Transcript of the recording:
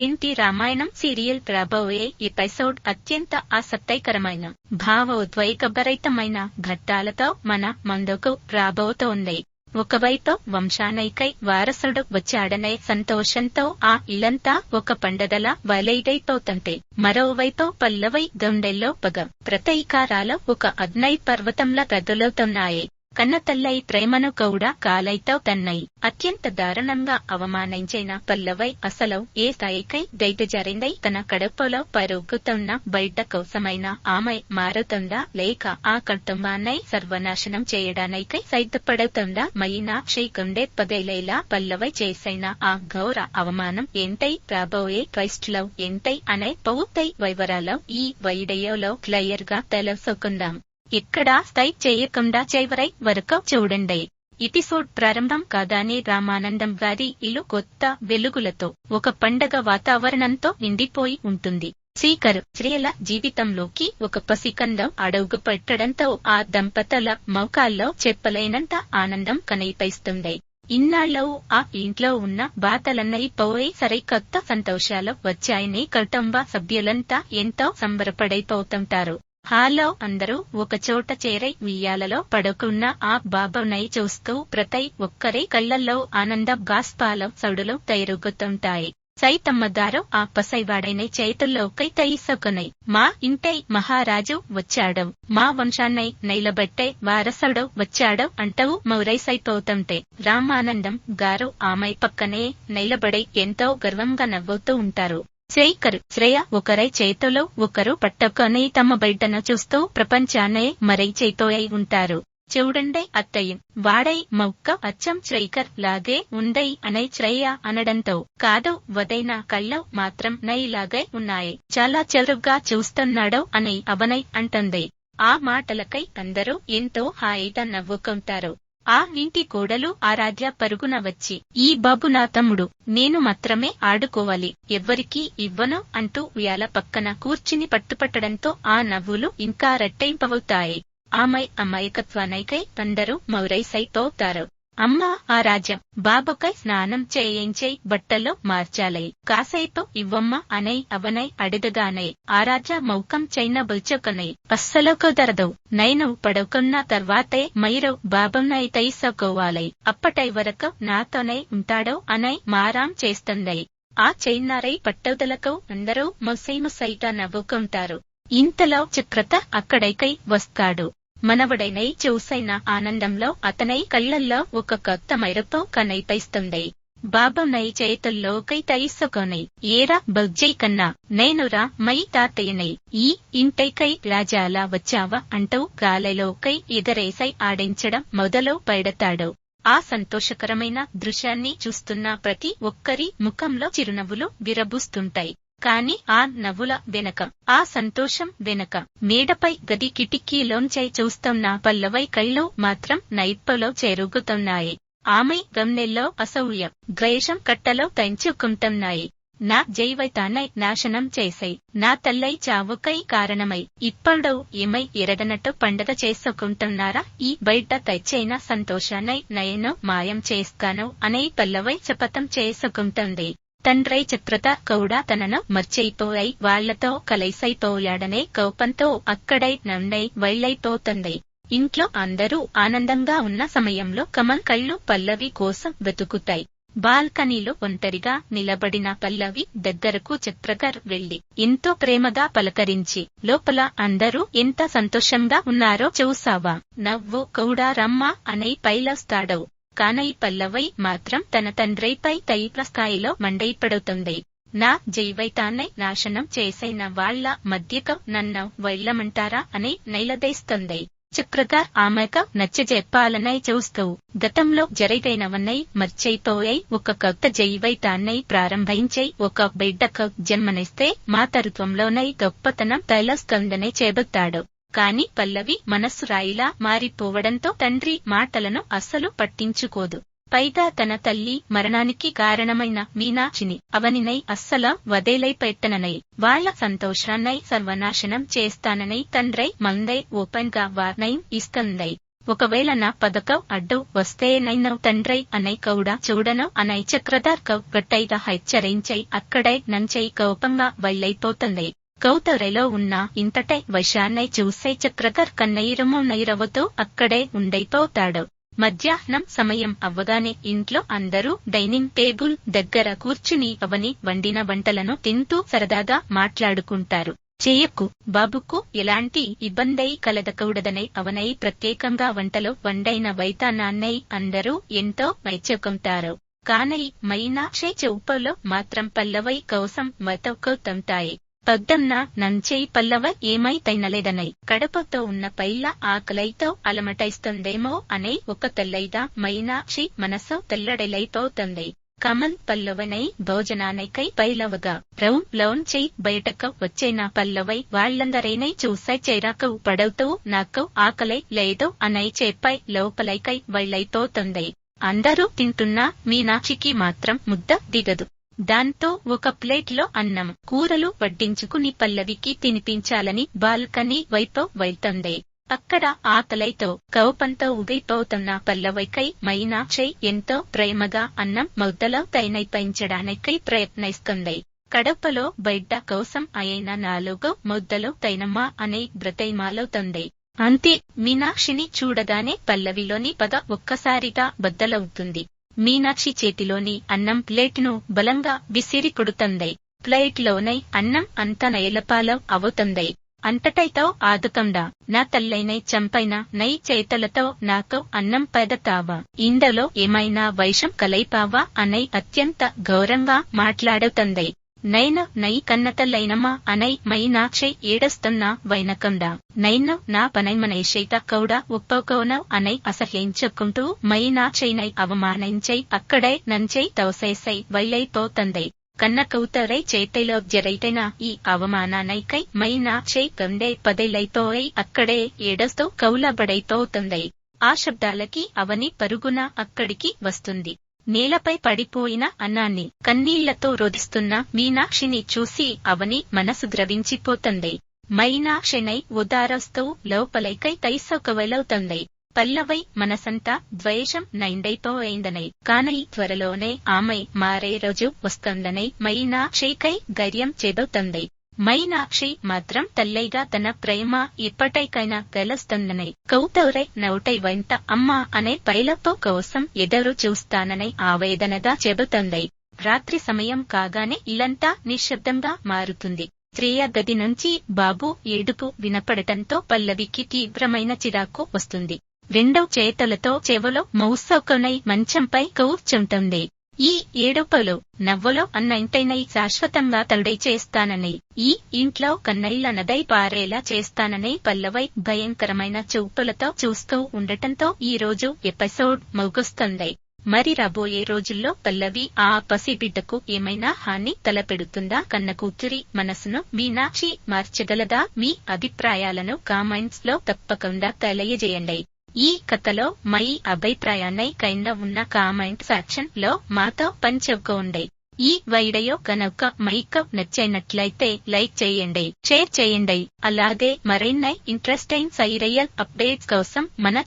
ఇంటి రామాయణం సీరియల్ రాబోయే ఎపిసోడ్ అత్యంత ఆసక్తికరమైన భావోద్వేగభరితమైన ఘట్టాలతో మన ముందుకు రాబోతోంది. ఒకవైపు వంశానికై వారసుడు వచ్చాడనే సంతోషంతో ఆ ఇల్లంతా ఒక పండగలా వెల్లడైపోతుంటే, మరోవైపు పల్లవి గుండెల్లో పగ ప్రతీకారాలు ఒక అగ్ని పర్వతంలా రగులుతున్నాయి. కన్నతల్లై ప్రేమను కూడా కాలైతో తన్నై అత్యంత దారుణంగా అవమానించిన పల్లవి అసలు ఏ స్థాయికై దిగజారిందై? తన కడుపులో పెరుగుతున్న బిడ్డ కోసమైనా ఆమె మారుతుందా, లేక ఆ కుటుంబాన్ని సర్వనాశనం చేయడానికై సిద్ధపడుతుందా? మీనాక్షి గుండె పగిలేలా పల్లవి చేసిన ఆ ఘోర అవమానం ఏంటై, రాబోయే ట్విస్ట్ లో ఏంటై అనే పూర్తి వివరాలు ఈ వీడియోలో క్లియర్ గా తెలుసుకుందాం. ఇక్కడ స్కిప్ చేయకుండా చివరి వరకు చూడండి. ఎపిసోడ్ ప్రారంభం కాగానే రామానందం గారి ఇల్లు కొత్త వెలుగులతో, ఒక పండగ వాతావరణంతో నిండిపోయి ఉంటుంది. శ్రీకర్, శ్రేయల జీవితంలోకి ఒక పసికందం అడుగు పెట్టడంతో ఆ దంపతుల ముఖాల్లో చెప్పలేనంత ఆనందం కనిపిస్తుంది. ఇన్నాళ్ళు ఆ ఇంట్లో ఉన్న బాధలన్నీ పోయి సరికొత్త సంతోషాలు వచ్చాయని కుటుంబ సభ్యులంతా ఎంతో సంబరపడిపోతుంటారు. హాల్లో అందరూ ఒకచోట చేరి ఉయ్యాలలో పడుకున్న ఆ బాబుని చూస్తూ ప్రతి ఒక్కరి కళ్లల్లో ఆనంద బాష్పాలు సుడులు తిరుగుతుంటాయి. సైతమ్మగారు ఆ పసివాడిని చేతుల్లోకి తీసుకుని, మా ఇంటి మహారాజు వచ్చాడు, మా వంశాన్ని నిలబెట్టే వారసుడు వచ్చాడు అంటూ మురిసిపోతుంటే, రామానందం గారు ఆమె పక్కనే నిలబడి ఎంతో గర్వంగా నవ్వుతూ ఉంటారు. శ్రీకర్, శ్రేయ ఒకరి చేతులు ఒకరు పట్టుకొని తమ బిడ్డను చూస్తూ ప్రపంచాన్నే మరిచిపోయి ఉంటారు. చూడండి అత్తయ్య, వాడై మొక్క అచ్చం శ్రీకర్ లాగే ఉంది అని శ్రేయ అనడంతో, కాదు వదైన కళ్ళు మాత్రం నీలాగే ఉన్నాయి, చాలా చురుగ్గా చూస్తున్నాడు అని అవని అంటుంది. ఆ మాటలకై అందరూ ఎంతో హాయిగా నవ్వుకుంటారు. ఆ ఇంటి కోడలు ఆరాధ్య పరుగున వచ్చి, ఈ బాబు నా తమ్ముడు, నేను మాత్రమే ఆడుకోవాలి, ఎవ్వరికీ ఇవ్వను అంటూ ఉయ్యాల పక్కన కూర్చుని పట్టుపట్టడంతో ఆ నవ్వులు ఇంకా రెట్టింపవుతాయి. ఆమె అమాయకత్వానికై అందరూ మురిసిపోతారు. అమ్మా ఆరాధ్య, బాబుకై స్నానం చేయించి బట్టలు మార్చాలి, కాసేపు ఇవ్వమ్మా అని అవని అడగగానే ఆరాధ్య ముఖం చిన్నబుచ్చుకుని, అస్సలు కుదరదు, నేను పడుకున్న తర్వాతే మీరు బాబుని తీసుకోవాలి, అప్పటి వరకు నాతోనే ఉంటాడు అని మారాం చేస్తుంది. ఆ చిన్నారి పట్టుదలకు అందరూ ముసిముసిగా నవ్వుకుంటారు. ఇంతలో చిత్రత అక్కడికి వస్తాడు. మనవడిని చూసిన ఆనందంలో అతని కళ్లల్లో ఒక కొత్త మెరుపు కనిపిస్తుంది. బాబుని చేతుల్లోకి తీసుకొని, ఏరా బుజ్జి కన్నా, నేనురా మై తాతయ్యని, ఈ ఇంటికై రాజాలా వచ్చావా అంటూ గాలిలోకి ఎగరేసి ఆడించడం మొదలు పెడతాడు. ఆ సంతోషకరమైన దృశ్యాన్ని చూస్తున్న ప్రతి ఒక్కరి ముఖంలో చిరునవ్వులు విరబూస్తుంటాయి. కాని ఆ నవ్వుల వెనక, ఆ సంతోషం వెనక, మేడపై గది కిటికీలోంచి చూస్తున్న పల్లవి కళ్ళు మాత్రం నైప్పులో చెరుగుతున్నాయి. ఆమె గుండెల్లో అసూయ, ద్వేషం కట్టలో తెంచుకుంటున్నాయి. నా జీవితాన్ని నాశనం చేసి, నా తల్లి చావుకై కారణమై, ఇప్పుడు ఏమై ఎరగనట్టు పండగ చేసుకుంటున్నారా? ఈ బయట తెచ్చిన సంతోషాన్ని నేను మాయం చేస్తాను అని పల్లవి శపథం చేసుకుంటుంది. తండ్రి చిత్రత కూడా తనను మర్చిపోయి వాళ్లతో కలిసిపోయాడనే కోపంతో అక్కడే నుండి వెళ్లిపోతుంది. ఇంట్లో అందరూ ఆనందంగా ఉన్న సమయంలో కమల్ కళ్ళు పల్లవి కోసం వెతుకుతాయి. బాల్కనీలో ఒంటరిగా నిలబడిన పల్లవి దగ్గరకు చిత్రకర్ వెళ్లి ఎంతో ప్రేమగా పలకరించి, లోపల అందరూ ఎంత సంతోషంగా ఉన్నారో చూసావా, నవ్వు కూడా రమ్మా అని పైలస్తాడు. కాని పల్లవి మాత్రం తన తండ్రిపై తీవ్ర స్థాయిలో మండిపడుతుంది. నా జీవితాన్ని నాశనం చేసిన వాళ్ల మధ్యకు నన్ను వెళ్లమంటారా అని నిలదీస్తుంది. చిత్రగా ఆమెకు నచ్చజెప్పాలని చూస్తూ, గతంలో జరిగినవన్నీ మర్చిపోయి ఒక కొత్త జీవితాన్ని ప్రారంభించి ఒక బిడ్డకు జన్మనిస్తే మాతృత్వంలోనే గొప్పతనం తెలుస్తుందని చెబుతాడు. కాని పల్లవి మనస్సు రాయిలా మారిపోవడంతో తండ్రి మాటలను అస్సలు పట్టించుకోదు. పైగా తన తల్లి మరణానికి కారణమైన మీనాక్షిని, అవనిని అస్సలు వదిలిపెట్టనని, వాళ్ల సంతోషాన్ని సర్వనాశనం చేస్తానని తండ్రి ముందే ఓపెన్ గా వార్నింగ్ ఇస్తుంది. ఒకవేళ నా పథకం అడ్డు వస్తే నైనో తండ్రై అనై కూడా చూడను అనై చక్రధర్ కౌ గట్టైగా హెచ్చరించై అక్కడే నంచై కోపంగా వెళ్ళైపోతుంది. కౌతరెలో ఉన్న ఇంతటే వైశాన్నై చూసే చక్రధర్ కన్నీరము నైరవుతూ అక్కడే ఉండైపోతాడు. మధ్యాహ్నం సమయం అవ్వగానే ఇంట్లో అందరూ డైనింగ్ టేబుల్ దగ్గర కూర్చుని అవని వండిన వంటలను తింటూ సరదాగా మాట్లాడుకుంటారు. చేయకు, బాబుకు ఎలాంటి ఇబ్బందై కలగకూడదనై అవనై ప్రత్యేకంగా వంటలు వండైన వైతానాన్నై అందరూ ఎంతో మెచ్చుకుంటారు. కానై మైనాక్షి చూపులో మాత్రం పల్లవై కోసం మతొక్కుతుంటాయి. పద్దన్న నంచై పల్లవ ఏమై తైనలేదనై కడపతో ఉన్న పైల ఆకలైతో అలమటైస్తుందేమో అనే ఒక తెల్లైదా మైనాక్షి మనసు తెల్లడెలైపోతుంది. కమల్ పల్లవనై భోజనానికై పైలవగా రౌం లోంచై బయటకు వచ్చేన పల్లవై వాళ్ళందరేనై చూసై చేరాకు పడవుతూ నాకు ఆకలై లేదు అనై చెప్పై లోపలైకై వెళ్ళైపోతుంది. అందరూ తింటున్నా మీనాక్షికి మాత్రం ముద్ద దిగదు. దాంతో ఒక ప్లేట్లో అన్నం కూరలు వడ్డించుకుని పల్లవికి తినిపించాలని బాల్కనీ వైపు వెళ్తుంది. అక్కడ ఆకలైతో కోపంతో ఊగిపోతున్న పల్లవికై మైనాక్షి ఎంతో ప్రేమగా అన్నం ముద్దలో తైనైపించడానికై ప్రయత్నిస్తుంది. కడపలో బిడ్డ కోసం అయిన 4 ముద్దలు తైనమ్మా అని బ్రతైమాలుతుంది. అంతే, మీనాక్షిని చూడగానే పల్లవిలోని పద ఒక్కసారిగా బద్దలవుతుంది. మీనాక్షి చేతిలోని అన్నం ప్లేట్ను బలంగా విసిరి కొడుతుంది. ప్లేట్లోనై అన్నం అంతా నేలపాలు అవుతుంది. అంతటైతో ఆదుకండా నా తల్లైనై చంపైన నై చేతలతో నాకు అన్నం పెడతావా, ఇందులో ఏమైనా వైషం కలైపావా అనై అత్యంత ఘోరంగా మాట్లాడుతుంది. నైను నై కన్నతల్లైనమా అనై మైనాక్షి ఏడుస్తున్నా వైనకండా నైను నా పనైమనేషైత కూడా ఒప్పుకోను అనై అసహ్యించుకుంటూ మైనాక్షినై అవమానించై అక్కడే నంచై తోసేసై వెళ్ళైపోతుంది. కన్న కూతురై చేతిలో జరైతేన ఈ అవమానానైకై మైనాక్షి కండే పదేలైపోయి అక్కడే ఏడుస్తూ కౌలబడైపోతుంది. ఆ శబ్దాలకి అవని పరుగున అక్కడికి వస్తుంది. నేలపై పడిపోయిన అన్నాన్ని కన్నీళ్లతో రోధిస్తున్న మీనాక్షిని చూసి అవని మనసు ద్రవించిపోతుంది. మైనాక్షినై ఉదారస్తూ లోపలైకై తైసొకవెలవుతుంది. పల్లవై మనసంతా ద్వేషం నైండైపోయిందనై కానై త్వరలోనే ఆమె మారే రోజు వస్తుందనై మైనాక్షికై ధైర్యం చెబుతుంది. మైనాక్షి మాత్రం తల్లైగా తన ప్రేమ ఎప్పటికైనా గెలుస్తుందనై కౌతూరై నోటై వెంట అమ్మా అనే పైలపు కోసం ఎదురు చూస్తానని ఆవేదనగా చెబుతుంది. రాత్రి సమయం కాగానే ఇల్లంతా నిశ్శబ్దంగా మారుతుంది. శ్రేయ గది నుంచి బాబు ఏడుపు వినపడటంతో పల్లవికి తీవ్రమైన చిరాకు వస్తుంది. 2 చేతులతో చెవులో మూసుకునై మంచంపై కూర్చుంటుంది. ఈ ఏడుపులు నవ్వులో అన్నంటైనై శాశ్వతంగా తడి చేస్తానని, ఈ ఇంట్లో కన్నీళ్ల నదై పారేలా చేస్తానని పల్లవై భయంకరమైన చూపులతో చూస్తూ ఉండటంతో ఈ రోజు ఎపిసోడ్ ముగుస్తుంది. మరి రాబోయే రోజుల్లో పల్లవి ఆ పసిబిడ్డకు ఏమైనా హాని తలపెడుతుందా? కన్న కూతురి మనసును మీనాక్షి మార్చగలదా? మీ అభిప్రాయాలను కామెంట్స్ లో తప్పకుండా తెలియజేయండి. ఈ కథలో మై అభిప్రాయాన్ని కింద ఉన్న కామెంట్ సెక్షన్ లో మాతో పంచుకోండి. ఈ వీడియో కనుక మీకు నచ్చినట్లయితే లైక్ చేయండి, షేర్ చేయండి. అలాగే మరిన్ని ఇంట్రెస్టింగ్ సీరియల్ అప్డేట్స్ కోసం మన